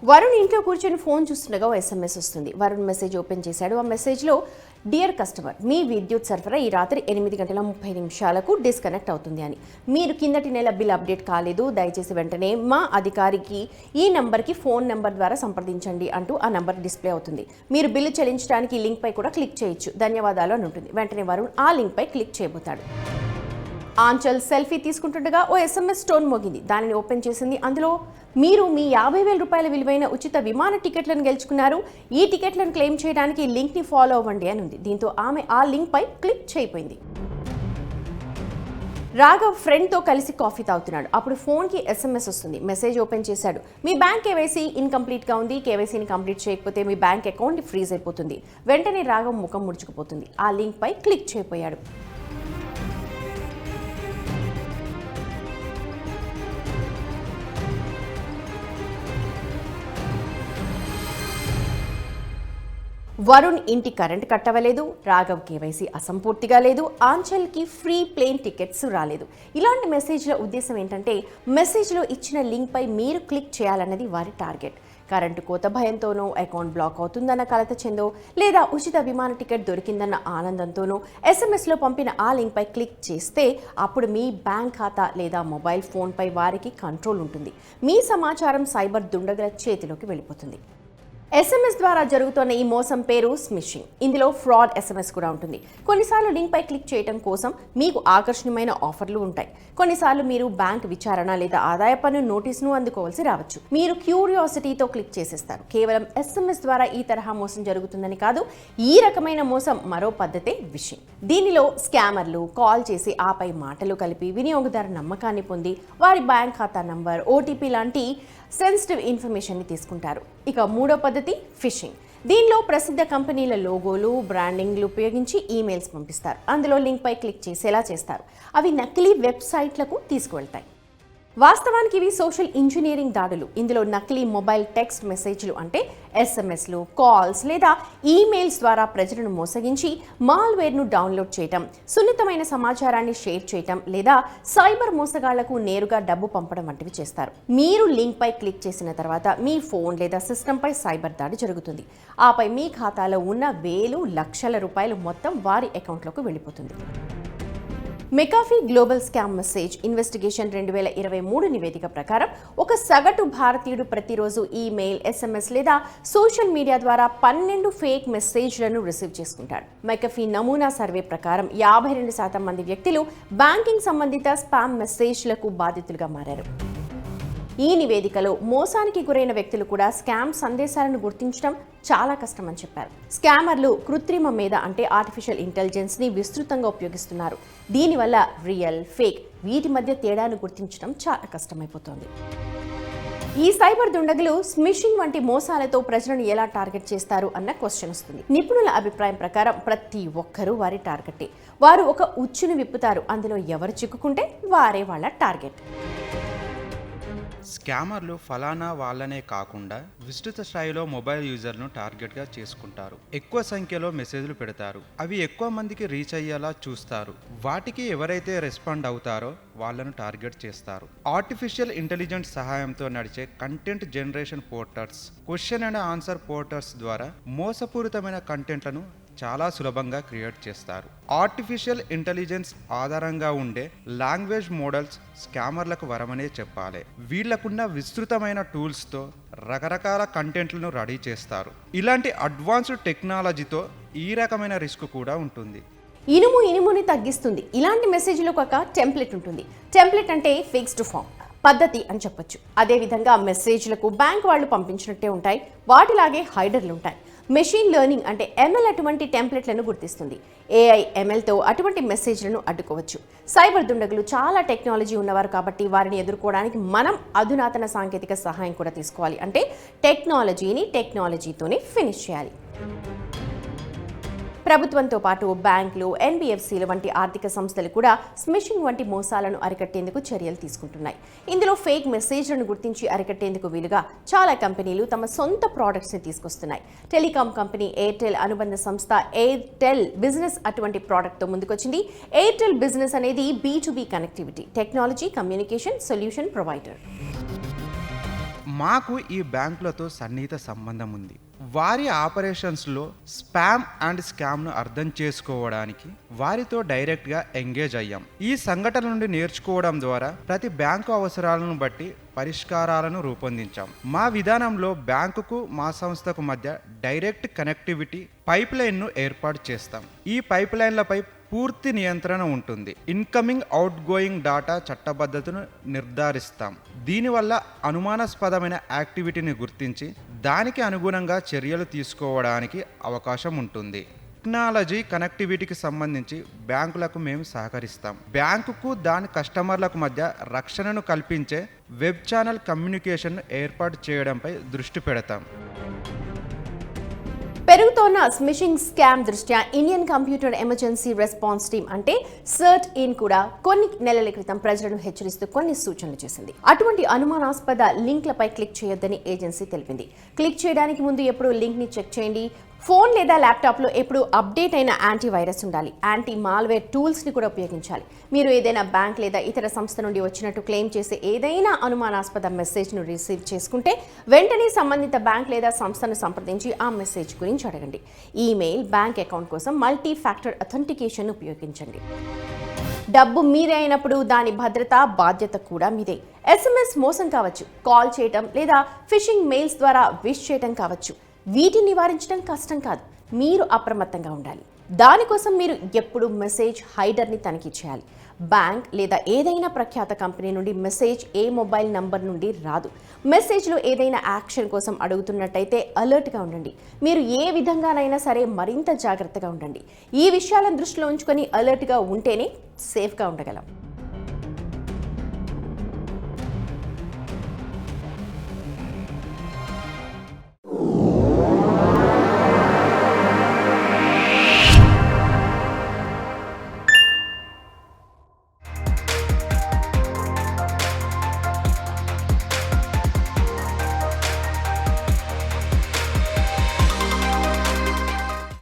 వరుణ్ ఇంట్లో కూర్చొని ఫోన్ చూస్తుండగా ఓ SMS వస్తుంది. వరుణ్ మెసేజ్ ఓపెన్ చేశాడు. ఆ మెసేజ్లో డియర్ కస్టమర్, మీ విద్యుత్ సరఫరా ఈ రాత్రి 8:30 డిస్కనెక్ట్ అవుతుంది అని. మీరు కిందటి నెల బిల్ అప్డేట్ కాలేదు, దయచేసి వెంటనే మా అధికారికి ఈ నంబర్కి ఫోన్ నెంబర్ ద్వారా సంప్రదించండి అంటూ ఆ నంబర్ డిస్ప్లే అవుతుంది. మీరు బిల్లు చెల్లించడానికి ఈ లింక్ పై కూడా క్లిక్ చేయొచ్చు, ధన్యవాదాలు అని ఉంటుంది. వెంటనే వరుణ్ ఆ లింక్ పై క్లిక్ చేయబోతాడు. ఆంచల్ సెల్ఫీ తీసుకుంటుండగా ఓ SMS టోన్ మోగింది. దానిని ఓపెన్ చేసింది. అందులో మీరు మీ 50,000 రూపాయల విలువైన ఉచిత విమాన టికెట్లను గెలుచుకున్నారు, ఈ టికెట్లను క్లెయిమ్ చేయడానికి లింక్ని ఫాలో అవ్వండి అని ఉంది. దీంతో ఆమె ఆ లింక్ పై క్లిక్ చేయపోయింది. రాఘవ్ ఫ్రెండ్తో కలిసి కాఫీ తాగుతున్నాడు. అప్పుడు ఫోన్కి SMS వస్తుంది. మెసేజ్ ఓపెన్ చేశాడు. మీ బ్యాంక్ కేవైసీ ఇన్కంప్లీట్గా ఉంది, కేవైసీని కంప్లీట్ చేయకపోతే మీ బ్యాంక్ అకౌంట్ ఫ్రీజ్ అయిపోతుంది. వెంటనే రాఘవ్ ముఖం ముడుచుకుపోతుంది. ఆ లింక్ పై క్లిక్ చేయపోయాడు. వరుణ్ ఇంటి కరెంట్ కట్టవలేదు, రాఘవ్ కేవైసీ అసంపూర్తిగా లేదు, ఆంచల్కి ఫ్రీ ప్లేన్ టికెట్స్ రాలేదు. ఇలాంటి మెసేజ్ల ఉద్దేశం ఏంటంటే, మెసేజ్లో ఇచ్చిన లింక్ పై మీరు క్లిక్ చేయాలన్నది వారి టార్గెట్. కరెంటు కోత భయంతోనో, అకౌంట్ బ్లాక్ అవుతుందన్న కలత చెందో, లేదా ఉచిత విమాన టికెట్ దొరికిందన్న ఆనందంతోనో SMSలో పంపిన ఆ లింక్ పై క్లిక్ చేస్తే అప్పుడు మీ బ్యాంక్ ఖాతా లేదా మొబైల్ ఫోన్పై వారికి కంట్రోల్ ఉంటుంది. మీ సమాచారం సైబర్ దుండగుల చేతిలోకి వెళ్ళిపోతుంది. SMS ద్వారా జరుగుతున్న ఈ మోసం పేరు స్మిషింగ్. ఇందులో ఫ్రాడ్ SMS కూడా ఉంటుంది. కొన్నిసార్లు లింక్ పై క్లిక్ చేయడం కోసం మీకు ఆకర్షణీయమైన ఆఫర్లు ఉంటాయి. కొన్నిసార్లు మీరు బ్యాంక్ విచారణ లేదా ఆదాయ పన్ను నోటీసును అందుకోవాల్సి రావచ్చు. మీరు క్యూరియాసిటీతో క్లిక్ చేసేస్తారు. కేవలం SMS ద్వారా ఈ తరహా మోసం జరుగుతుందని కాదు, ఈ రకమైన మోసం మరో పద్ధతే విషయం. దీనిలో స్కామర్లు కాల్ చేసి ఆపై మాటలు కలిపి వినియోగదారు నమ్మకాన్ని పొంది వారి బ్యాంక్ ఖాతా నంబర్, OTP లాంటి సెన్సిటివ్ ఇన్ఫర్మేషన్ని తీసుకుంటారు. ఇక మూడో పద్ధతి ఫిషింగ్. దీనిలో ప్రసిద్ధ కంపెనీల లోగోలు, బ్రాండింగ్లు ఉపయోగించి ఈమెయిల్స్ పంపిస్తారు. అందులో లింక్ పై క్లిక్ చేసేలా చేస్తారు. అవి నకిలీ వెబ్సైట్లకు తీసుకువెళ్తాయి. వాస్తవానికి ఇవి సోషల్ ఇంజనీరింగ్ దాడులు. ఇందులో నకిలీ మొబైల్ టెక్స్ట్ మెసేజ్లు అంటే SMSలు, కాల్స్ లేదా ఈమెయిల్స్ ద్వారా ప్రజలను మోసగించి మాల్వేర్ను డౌన్లోడ్ చేయటం, సున్నితమైన సమాచారాన్ని షేర్ చేయటం లేదా సైబర్ మోసగాళ్లకు నేరుగా డబ్బు పంపడం వంటివి చేస్తారు. మీరు లింక్ పై క్లిక్ చేసిన తర్వాత మీ ఫోన్ లేదా సిస్టంపై సైబర్ దాడి జరుగుతుంది. ఆపై మీ ఖాతాలో ఉన్న వేలు లక్షల రూపాయలు మొత్తం వారి అకౌంట్లోకి వెళ్ళిపోతుంది. McAfee global scam message investigation 2023 నివేదిక ప్రకారం ఒక సగటు భారతీయుడు ప్రతిరోజు ఈమెయిల్, SMS లేదా సోషల్ మీడియా ద్వారా 12 ఫేక్ మెసేజ్లను రిసీవ్ చేసుకుంటాడు. మెకాఫీ నమూనా సర్వే ప్రకారం 52% మంది వ్యక్తులు బ్యాంకింగ్ సంబంధిత స్పామ్ మెసేజ్లకు బాధితులుగా మారారు. ఈ నివేదికలో మోసానికి గురైన వ్యక్తులు కూడా స్కామ్ సందేశాలను గుర్తించడం చాలా కష్టమని చెప్పారు. స్కామర్లు కృత్రిమ మేధ అంటే ఆర్టిఫిషియల్ ఇంటెలిజెన్స్ని విస్తృతంగా ఉపయోగిస్తున్నారు. దీనివల్ల రియల్, ఫేక్ వీటి మధ్య తేడాను గుర్తించడం చాలా కష్టమైపోతోంది. ఈ సైబర్ దుండగులు స్మిషింగ్ వంటి మోసాలతో ప్రజలను ఎలా టార్గెట్ చేస్తారు అన్న క్వశ్చన్ వస్తుంది. నిపుణుల అభిప్రాయం ప్రకారం ప్రతి ఒక్కరూ వారి టార్గెటే. వారు ఒక ఉచ్చును విప్పుతారు. అందులో ఎవరు చిక్కుకుంటే వారే వాళ్ళ టార్గెట్. స్కామర్లు ఫలానా వాళ్ళనే కాకుండా విస్తృత స్థాయిలో మొబైల్ యూజర్ను టార్గెట్గా చేసుకుంటారు. ఎక్కువ సంఖ్యలో మెసేజ్లు పెడతారు. అవి ఎక్కువ మందికి రీచ్ అయ్యేలా చూస్తారు. వాటికి ఎవరైతే రెస్పాండ్ అవుతారో వాళ్ళను టార్గెట్ చేస్తారు. ఆర్టిఫిషియల్ ఇంటెలిజెన్స్ సహాయంతో నడిచే content generation portals, question and answer portals ద్వారా మోసపూరితమైన కంటెంట్లను చాలా సులభంగా క్రియేట్ చేస్తారు. ఆర్టిఫిషియల్ ఇంటెలిజెన్స్ ఆధారంగా ఉండే లాంగ్వేజ్ మోడల్స్ స్కామర్లకు వరమనే చెప్పాలి. వీళ్లకున్న విస్తృతమైన టూల్స్తో రకరకాల కంటెంట్లను రెడీ చేస్తారు. ఇలాంటి అడ్వాన్స్డ్ టెక్నాలజీతో ఈ రకమైన రిస్క్ కూడా ఉంటుంది. ఇనుముని తగ్గిస్తుంది. ఇలాంటి మెసేజ్లకు ఒక టెంప్లెట్ ఉంటుంది. టెంప్లెట్ అంటే ఫిక్స్డ్ ఫామ్ పద్ధతి అని చెప్పొచ్చు. అదేవిధంగా మెసేజ్లకు బ్యాంక్ వాళ్ళు పంపించినట్టే ఉంటాయి. వాటిలాగే హైడర్లు ఉంటాయి. మెషిన్ లెర్నింగ్ అంటే ML అటువంటి టెంప్లెట్లను గుర్తిస్తుంది. AI, MLతో అటువంటి మెసేజ్లను అడ్డుకోవచ్చు. సైబర్ దుండగులు చాలా టెక్నాలజీ ఉన్నవారు కాబట్టి వారిని ఎదుర్కోవడానికి మనం అధునాతన సాంకేతిక సహాయం కూడా తీసుకోవాలి. అంటే టెక్నాలజీతోనే ఫినిష్ చేయాలి. ప్రభుత్వంతో పాటు బ్యాంకులు, NBFCలు వంటి ఆర్థిక సంస్థలు కూడా స్మిషింగ్ వంటి మోసాలను అరికట్టేందుకు చర్యలు తీసుకుంటున్నాయి. ఇందులో ఫేక్ మెసేజ్లను గుర్తించి అరికట్టేందుకు వీలుగా చాలా కంపెనీలు తమ సొంత ప్రోడక్ట్స్ని తీసుకొస్తున్నాయి. టెలికాం కంపెనీ ఎయిర్టెల్ అనుబంధ సంస్థ ఎయిర్టెల్ బిజినెస్ అటువంటి ప్రోడక్ట్తో ముందుకొచ్చింది. ఎయిర్టెల్ బిజినెస్ అనేది B2B connectivity, technology, communication solution provider. మాకు ఈ బ్యాంకులతో సన్నిహిత సంబంధం ఉంది. వారి ఆపరేషన్స్లో స్పామ్ అండ్ స్కామ్ను అర్థం చేసుకోవడానికి వారితో డైరెక్ట్గా ఎంగేజ్ అయ్యాం. ఈ సంఘటన నుండి నేర్చుకోవడం ద్వారా ప్రతి బ్యాంకు అవసరాలను బట్టి పరిష్కారాలను రూపొందించాం. మా విధానంలో బ్యాంకుకు మా సంస్థకు మధ్య డైరెక్ట్ కనెక్టివిటీ పైప్ లైన్ను ఏర్పాటు చేస్తాం. ఈ పైప్ లైన్లపై పూర్తి నియంత్రణ ఉంటుంది. ఇన్కమింగ్ అవుట్ గోయింగ్ డాటా చట్టబద్ధతను నిర్ధారిస్తాం. దీనివల్ల అనుమానాస్పదమైన యాక్టివిటీని గుర్తించి దానికి అనుగుణంగా చర్యలు తీసుకోవడానికి అవకాశం ఉంటుంది. టెక్నాలజీ కనెక్టివిటీకి సంబంధించి బ్యాంకులకు మేము సహకరిస్తాం. బ్యాంకుకు దాని కస్టమర్లకు మధ్య రక్షణను కల్పించే వెబ్ ఛానల్ కమ్యూనికేషన్ను ఏర్పాటు చేయడంపై దృష్టి పెడతాం. పెరుగుతోన్న స్మిషింగ్ స్కామ్ దృష్ట్యా Indian computer emergency response team అంటే CERT-in కూడా కొన్ని నెలల క్రితం ప్రజలను హెచ్చరిస్తూ కొన్ని సూచనలు చేసింది. అటువంటి అనుమానాస్పద లింక్లపై క్లిక్ చేయొద్దని ఏజెన్సీ తెలిపింది. క్లిక్ చేయడానికి ముందు ఎప్పుడు లింక్ని చెక్ చేయండి. ఫోన్ లేదా ల్యాప్టాప్లో ఎప్పుడు అప్డేట్ అయిన యాంటీవైరస్ ఉండాలి. యాంటీ మాల్వేర్ టూల్స్ని కూడా ఉపయోగించాలి. మీరు ఏదైనా బ్యాంక్ లేదా ఇతర సంస్థ నుండి వచ్చినట్టు క్లెయిమ్ చేసే ఏదైనా అనుమానాస్పద మెసేజ్ను రిసీవ్ చేసుకుంటే వెంటనే సంబంధిత బ్యాంక్ లేదా సంస్థను సంప్రదించి ఆ మెసేజ్ గురించి అడగండి. ఈమెయిల్, బ్యాంక్ అకౌంట్ కోసం మల్టీ ఫ్యాక్టర్ అథెంటికేషన్ ఉపయోగించండి. డబ్బు మీదే అయినప్పుడు దాని భద్రత, బాధ్యత కూడా మీదే. SMS మోసం కావచ్చు, కాల్ చేయటం లేదా ఫిషింగ్ మెయిల్స్ ద్వారా విష్ చేయటం కావచ్చు. వీటిని నివారించడం కష్టం కాదు. మీరు అప్రమత్తంగా ఉండాలి. దానికోసం మీరు ఎప్పుడు మెసేజ్ హైడర్ని తనిఖీ చేయాలి. బ్యాంక్ లేదా ఏదైనా ప్రఖ్యాత కంపెనీ నుండి మెసేజ్ ఏ మొబైల్ నంబర్ నుండి రాదు. మెసేజ్లో ఏదైనా యాక్షన్ కోసం అడుగుతున్నట్టయితే అలర్ట్గా ఉండండి. మీరు ఏ విధంగానైనా సరే మరింత జాగ్రత్తగా ఉండండి. ఈ విషయాలను దృష్టిలో ఉంచుకొని అలర్ట్గా ఉంటేనే సేఫ్గా ఉండగలం.